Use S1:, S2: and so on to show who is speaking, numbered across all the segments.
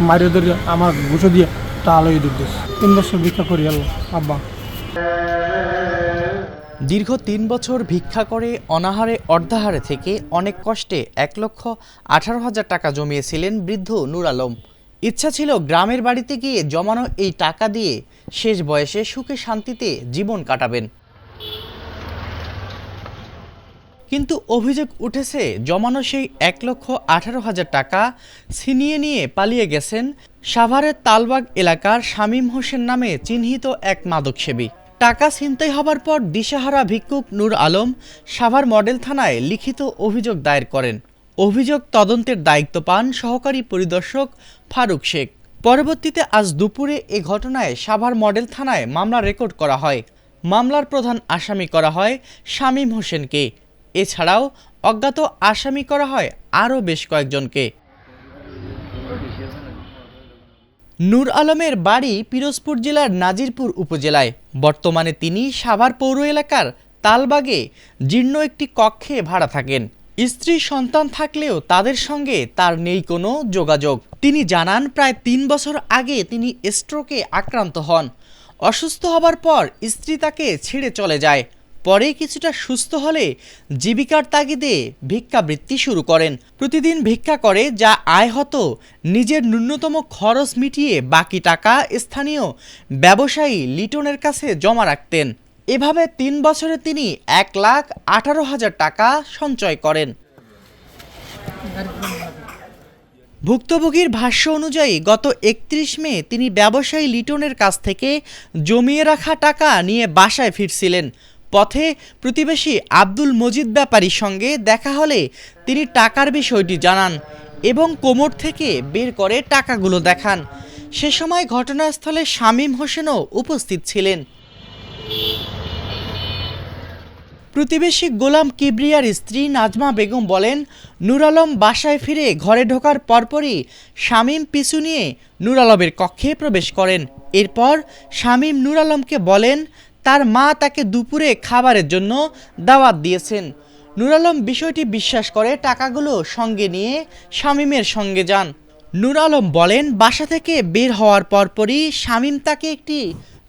S1: মারিয়ে ধরে আমার ঘুষো দিয়ে টালই দুধ দিস 3 বছর ভিক্ষা করি আল্লাহ আব্বা।
S2: দীর্ঘ ৩ বছর ভিক্ষা করে অনাহারে অর্ধাহারে থেকে অনেক কষ্টে ১,১৮,০০০ টাকা জমিয়েছিলেন বৃদ্ধ নূর আলম। ইচ্ছা ছিল গ্রামের বাড়িতে গিয়ে জমানো এই টাকা দিয়ে শেষ বয়সে সুখে শান্তিতে জীবন কাটাবেন। কিন্তু অভিযোগ উঠেছে জমানো সেই ১,১৮,০০০ টাকা ছিনিয়ে নিয়ে পালিয়ে গেছেন সাভারের তালবাগ এলাকার শামীম হোসেন নামে চিহ্নিত এক মাদকসেবী। টাকা ছিনতাই হবার পর দিশেহারা ভিক্ষুক নূর আলম সাভার মডেল থানায় লিখিত অভিযোগ দায়ের করেন। অভিযোগ তদন্তের দায়িত্ব পান সহকারী পরিদর্শক ফারুক শেখ। পরবর্তীতে আজ দুপুরে এ ঘটনায় সাভার মডেল থানায় মামলা রেকর্ড করা হয়। মামলার প্রধান আসামি করা হয় শামীম হোসেনকে। এছাড়াও অজ্ঞাত আসামি করা হয় আরও বেশ কয়েকজনকে। নূর আলমের বাড়ি পিরোজপুর জেলার নাজিরপুর উপজেলায়। বর্তমানে তিনি সাভার পৌর এলাকার তালবাগে জীর্ণ একটি কক্ষে ভাড়া থাকেন। স্ত্রী সন্তান থাকলেও তাদের সঙ্গে তার নেই কোনো যোগাযোগ। তিনি জানান প্রায় ৩ বছর আগে তিনি স্ট্রোকে আক্রান্ত হন। অসুস্থ হবার পর স্ত্রী তাকে ছেড়ে চলে যায়। পরে কিছুটা সুস্থ হলে জীবিকার তাগিদে ভিক্ষাবৃত্তি শুরু করেন। প্রতিদিন ভিক্ষা করে যা আয় হতো নিজের ন্যূনতম খরচ মিটিয়ে বাকি টাকা স্থানীয় ব্যবসায়ী লিটনের কাছে জমা রাখতেন। এভাবে ৩ বছরে তিনি ১,১৮,০০০ টাকা সঞ্চয় করেন। ভুক্তভোগীর ভাষ্য অনুযায়ী গত ৩১ মে তিনি ব্যবসায়ী লিটনের কাছ থেকে জমিয়ে রাখা টাকা নিয়ে বাসায় ফিরছিলেন। পথে প্রতিবেশী আব্দুল মজিদ ব্যাপারীর সঙ্গে দেখা হলে তিনি টাকার বিষয়টি জানান এবং কোমর থেকে বের করে টাকাগুলো দেখান। সে সময় ঘটনাস্থলে শামীম হোসেনও উপস্থিত ছিলেন। প্রতিবেশী গোলাম কিবরিয়ার স্ত্রী নাজমা বেগম বলেন, নূর আলম বাসায় ফিরে ঘরে ঢোকার পরপরই শামীম পিছু নিয়ে নূর আলমের কক্ষে প্রবেশ করেন। এরপর শামীম নূর আলমকে বলেন তার মা তাকে দুপুরে খাবারের জন্য দাওয়াত দিয়েছেন। নূর আলম বিষয়টি বিশ্বাস করে টাকাগুলো সঙ্গে নিয়ে শামীমের সঙ্গে যান। নূর আলম বলেন বাসা থেকে বের হওয়ার পরপরই শামীম তাকে একটি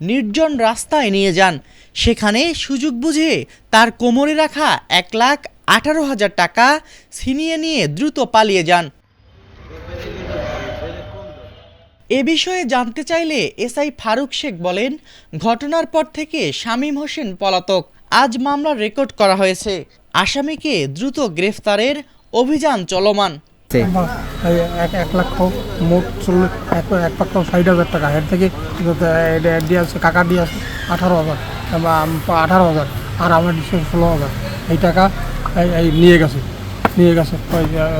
S2: নির্জন রাস্তায় নিয়ে যান। সেখানে সুযোগ বুঝে তার কোমরে রাখা ১,১৮,০০০ টাকা ছিনিয়ে নিয়ে দ্রুত পালিয়ে যান। এ বিষয়ে জানতে চাইলে এসআই ফারুক শেখ বলেন, ঘটনার পর থেকে শামীম হোসেন পলাতক। আজ মামলা রেকর্ড করা হয়েছে। আসামিকে দ্রুত গ্রেফতারের অভিযান চলমান।
S1: 1,00,000 মোট 1,60,000 টাকা এর থেকে দিয়ে আছে কাকা দিয়ে আছে 18,000 আর আমার 16,000 এই টাকা এই নিয়ে গেছে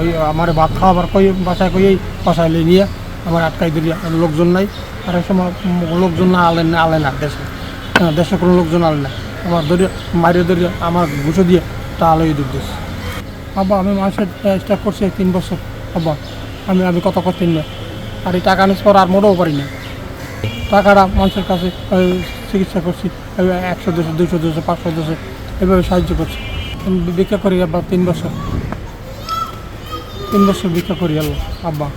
S1: ওই আমার ভাত খাওয়াবার কই বাসায় কই এই বাসায় নিয়ে আমার আটকাই দিলি। লোকজন নাই আর এই সময় লোকজন না আলে না দেশে কোনো লোকজন আলে না। আমার ধরে মারিয়ে ধরে আমার ঘুষো দিয়ে টালই দুধ দিস আব্বা। আমি মানুষের স্টার্ট করছি 3 বছর আব্বা। আমি কত করতেন না আর এই টাকা নিস পর আর মোটেও পারি না। টাকাটা মানুষের কাছে চিকিৎসা করছি 100 দেশে 200 দেশে 500 দেশে এভাবে সাহায্য করছি। ভিক্ষা করি আব্বা 3 বছর ভিক্ষা করি আল্লাহ আব্বা।